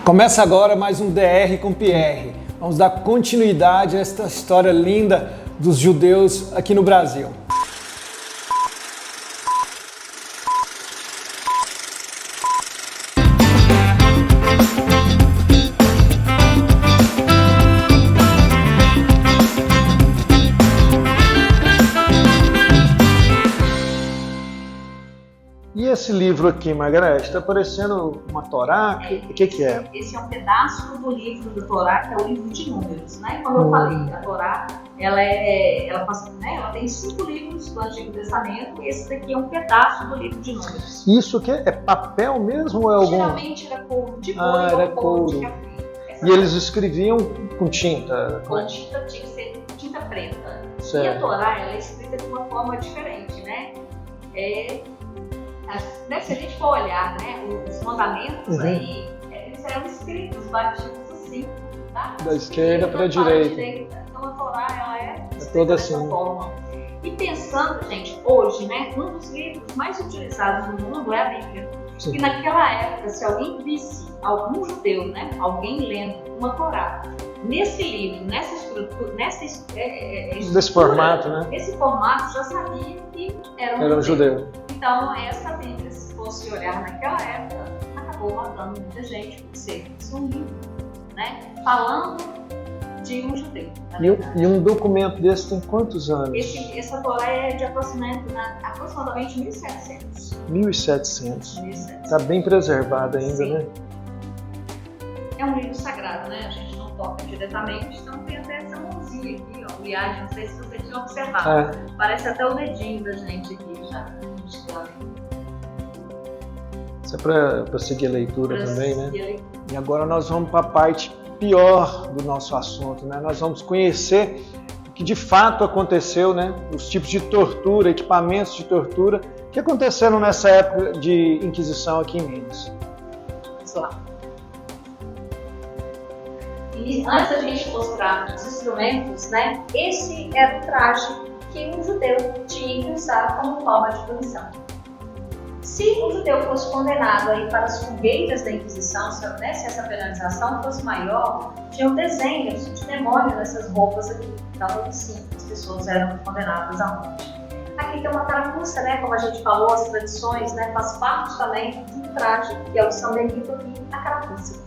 Começa agora mais um DR com Pierre. Vamos dar continuidade a esta história linda dos judeus aqui no Brasil. E esse livro aqui, Margareth, está parecendo uma Torá? O que é? Esse é um pedaço do livro do Torá, que é o livro de Números, né? Como eu falei, a Torá, ela tem 5 livros do Antigo Testamento, e esse daqui é um pedaço do livro de Números. Isso aqui é papel mesmo ou é algum? Geralmente era couro de boi era ou couro couro. de capim. E eles escreviam com tinta? Com tinta, tinha que ser tinta preta. Certo. E a Torá, ela é escrita de uma forma diferente, né? Se a gente for olhar, né, os mandamentos aí, eles eram escritos, batidos assim, tá? Da esquerda para a direita. Então a Torá, ela é toda dessa assim. forma. E pensando, gente, hoje, né, um dos livros mais utilizados no mundo é a Bíblia. Sim. E naquela época, se alguém visse algum judeu, né, alguém lendo uma Torá, nesse livro, nessa estrutura, Desse formato, né? Esse formato já sabia que era Era um judeu. Então, essa Bíblia, se fosse olhar naquela época, acabou matando muita gente por ser um livro, né? Falando de um judeu. E um documento desse tem quantos anos? Essa Torá é de aproximadamente 1700. 1700. Está bem preservado ainda, Sim. né? É um livro sagrado, né? A gente não toca diretamente, então tem até essa mãozinha aqui, ó. Viagem, não sei se você tinha observado. Parece até o dedinho da gente aqui já. Isso é para seguir a leitura também, né? E agora nós vamos para a parte pior do nosso assunto, né? Nós vamos conhecer o que de fato aconteceu, né? Os tipos de tortura, equipamentos de tortura que aconteceram nessa época de Inquisição aqui em Minas. Vamos lá. E antes da gente mostrar os instrumentos, né? Esse era o traje que um judeu tinha que usar como forma de punição. Se um judeu fosse condenado aí para as fogueiras da Inquisição, se essa penalização fosse maior, tinham desenhos de demônio nessas roupas aqui. Então, sim, as pessoas eram condenadas à morte. Aqui tem uma carapuça, né? Como a gente falou, as tradições, né? Faz parte também do traje, que é o São Benito aqui, a carapuça.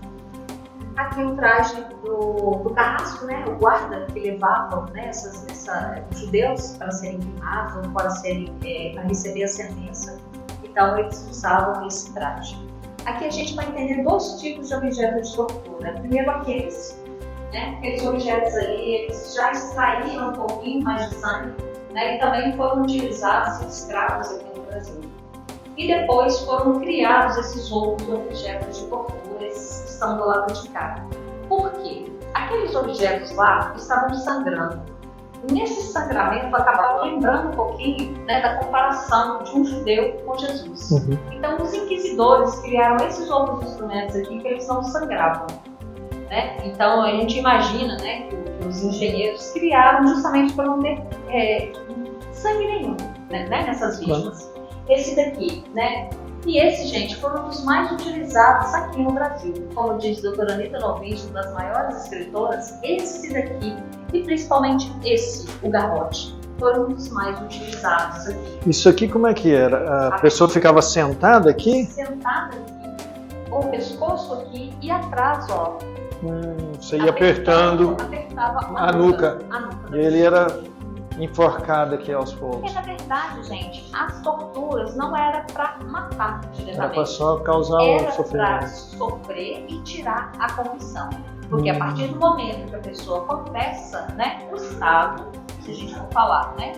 Aqui o traje do carrasco, né, o guarda que levavam, né, os judeus para serem queimados ou para receber a sentença. Então eles usavam esse traje. Aqui a gente vai entender 2 tipos de objetos de tortura. Primeiro aqueles objetos aí, eles já extraíam um pouquinho mais de sangue, né, e também foram utilizados em escravos aqui no Brasil. E depois foram criados esses outros objetos de tortura, esses que estão do lado de cá. Por quê? Aqueles objetos lá estavam sangrando. E nesse sangramento acabava lembrando um pouquinho, né, da comparação de um judeu com Jesus. Então os inquisidores criaram esses outros instrumentos aqui que eles não sangravam. Né? Então a gente imagina, né, que os engenheiros criaram justamente para não ter sangue nenhum, né, nessas vítimas. Esse daqui, né? E esse, gente, foi um dos mais utilizados aqui no Brasil. Como diz a doutora Anita Novice, uma das maiores escritoras, esse daqui, e principalmente esse, o garrote, foram um dos mais utilizados aqui. Isso aqui como é que era? A pessoa ficava sentada aqui? Sentada aqui, com o pescoço aqui e atrás, ó. Você ia apertava a nuca. E ele era enforcado aqui aos poucos. Porque, na verdade, gente, as torturas não era para matar diretamente. Era para só causar o sofrimento. Era para sofrer e tirar a confissão. Porque a partir do momento que a pessoa confessa, né, o Estado, se a gente for falar, né,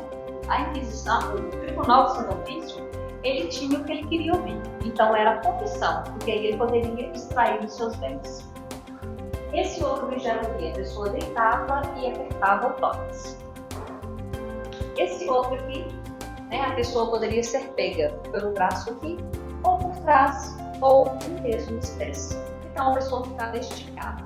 a Inquisição, o Tribunal de Santo Ofício, ele tinha o que ele queria ouvir. Então era a confissão, porque aí ele poderia extrair os seus bens. Esse outro objeto aqui, a pessoa deitava e apertava o tórax. Esse outro aqui, né, a pessoa poderia ser pega pelo braço aqui, ou por trás, ou mesmo nos pés. Então a pessoa ficava esticada.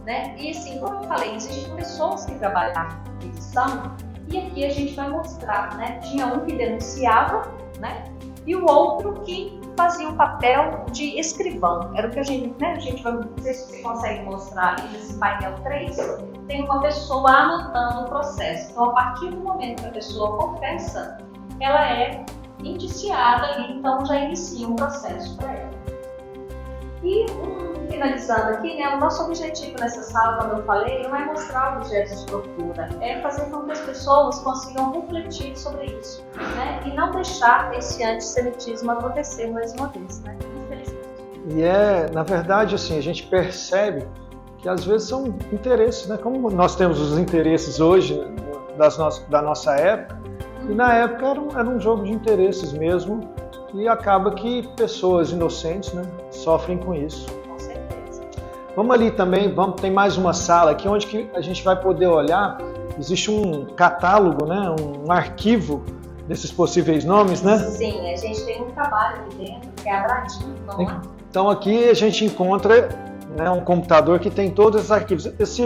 Né? E assim, como eu falei, existem pessoas que trabalham na Inquisição, e aqui a gente vai mostrar, né? Tinha um que denunciava, né? E o outro que fazia um papel de escrivão. Era o que a gente vai, não sei se você consegue mostrar ali nesse painel 3, tem uma pessoa anotando o processo. Então, a partir do momento que a pessoa confessa, ela é indiciada ali, então já inicia um processo para ela. E, finalizando aqui, o nosso objetivo nessa sala, como eu falei, não é mostrar objetos de tortura, é fazer com que as pessoas consigam refletir sobre isso, e não deixar esse antissemitismo acontecer mais uma vez, infelizmente. E na verdade, assim, a gente percebe que às vezes são interesses, como nós temos os interesses hoje da nossa época, e na época era um jogo de interesses mesmo, e acaba que pessoas inocentes sofrem com isso. Com certeza. Vamos ali também, tem mais uma sala aqui onde que a gente vai poder olhar, existe um catálogo, um arquivo desses possíveis nomes, Sim, a gente tem um trabalho aqui dentro, que é a Bradinho, vamos lá. Então aqui a gente encontra um computador que tem todos esses arquivos. Esse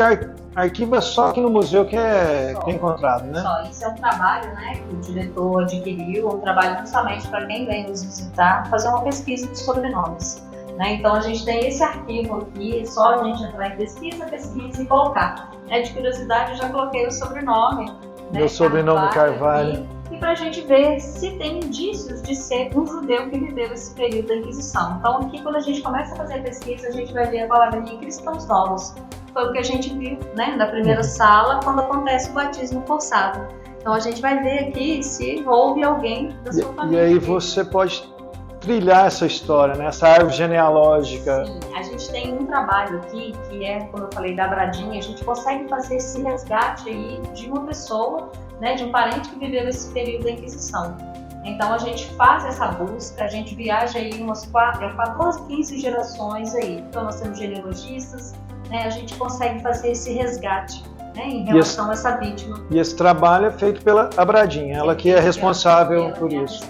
arquivo é só aqui no museu que é encontrado, Só, isso é um trabalho que o diretor adquiriu, um trabalho não somente para quem vem nos visitar, fazer uma pesquisa de sobrenomes. Então a gente tem esse arquivo aqui, é só a gente entrar em pesquisa e colocar. De curiosidade, eu já coloquei o sobrenome. Meu sobrenome Carvalho. E para a gente ver se tem indícios de ser um judeu que viveu esse período da Inquisição. Então aqui, quando a gente começa a fazer a pesquisa, a gente vai ver a palavrinha cristãos novos. Foi o que a gente viu na primeira sala, quando acontece o batismo forçado. Então a gente vai ver aqui se houve alguém da sua família. E aí você pode trilhar essa história, essa árvore genealógica. Sim, a gente tem um trabalho aqui, que é, como eu falei, da Bradinha, a gente consegue fazer esse resgate aí de uma pessoa, de um parente que viveu esse período da Inquisição. Então a gente faz essa busca, a gente viaja aí umas 14, 15 gerações aí. Então nós temos genealogistas, a gente consegue fazer esse resgate em relação a essa vítima. E esse trabalho é feito pela Bradinha, ela que é responsável por isso.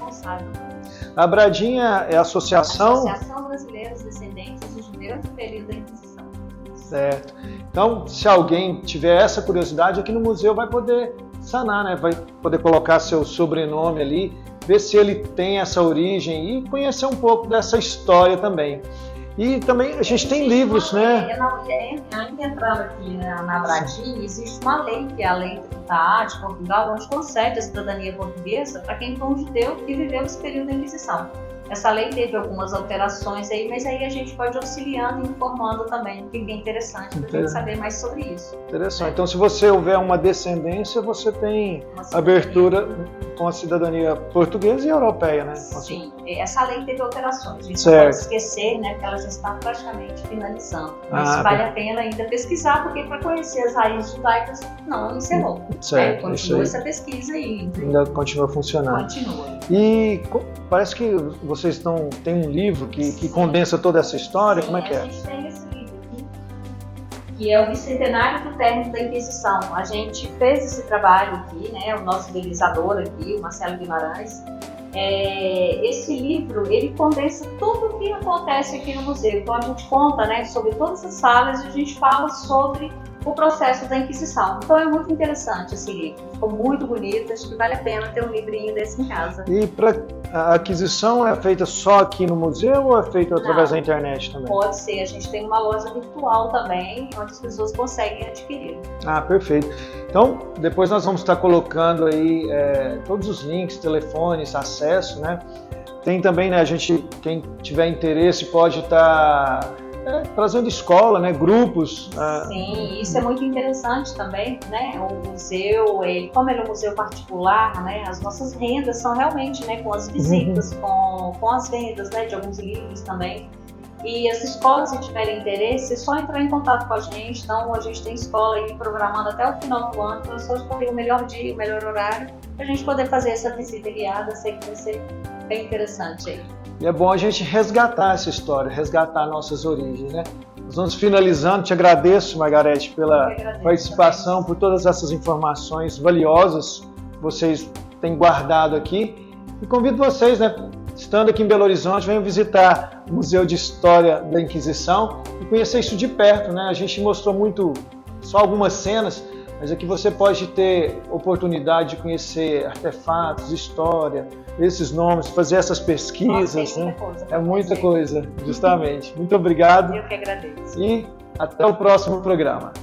A Bradinha é a Associação Brasileira dos Descendentes de Judeus do período da Inquisição. Certo. Então, se alguém tiver essa curiosidade, aqui no museu vai poder sanar, vai poder colocar seu sobrenome ali, ver se ele tem essa origem e conhecer um pouco dessa história também. E também a gente tem livros, Ainda entrando aqui na Bradinha, existe uma lei, que é a Lei Tributária de Portugal, onde concede a cidadania portuguesa para quem foi um judeu que viveu esse período da Inquisição. Essa lei teve algumas alterações aí, mas aí a gente pode auxiliando e informando também, que é interessante para a gente saber mais sobre isso. Interessante. Então, se você houver uma descendência, você tem abertura com a cidadania portuguesa e europeia, Sim, essa lei teve alterações. A gente não pode esquecer, porque ela já está praticamente finalizando. Mas vale a pena ainda pesquisar, porque para conhecer as raízes judaicas, não encerrou. Certo. Continua essa pesquisa aí. Ainda continua funcionando. Continua. E parece que vocês têm um livro que condensa toda essa história. Como é que é? A gente tem esse livro aqui, que é o Bicentenário do Término da Inquisição. A gente fez esse trabalho aqui, o nosso idealizador aqui, o Marcelo Guimarães. Esse livro, ele condensa tudo o que acontece aqui no museu. Então a gente conta sobre todas as salas e a gente fala sobre o processo da Inquisição. Então é muito interessante esse livro. Ficou muito bonito, acho que vale a pena ter um livrinho desse em casa. E a aquisição é feita só aqui no museu ou é feita através da internet também? Pode ser, a gente tem uma loja virtual também, onde as pessoas conseguem adquirir. Perfeito. Então, depois nós vamos estar colocando aí todos os links, telefones, acesso, Tem também, quem tiver interesse pode estar trazendo escola, grupos. Sim, isso é muito interessante também, O museu, como ele é um museu particular, as nossas rendas são realmente, com as visitas, com as vendas, de alguns livros também. E as escolas, se tiverem interesse, é só entrar em contato com a gente. Então, a gente tem escola aí programando até o final do ano, para as pessoas escolherem o melhor dia, o melhor horário, para a gente poder fazer essa visita guiada. Sei que vai ser bem interessante aí. E é bom a gente resgatar essa história, resgatar nossas origens, Nós vamos finalizando. Te agradeço, Margarete, pela participação, também, por todas essas informações valiosas que vocês têm guardado aqui. E convido vocês, estando aqui em Belo Horizonte, venham visitar o Museu de História da Inquisição e conhecer isso de perto, A gente mostrou só algumas cenas, mas aqui você pode ter oportunidade de conhecer artefatos, história, esses nomes, fazer essas pesquisas. Nossa, né? coisa, é muita coisa, justamente. Muito obrigado. Eu que agradeço. E até o próximo programa.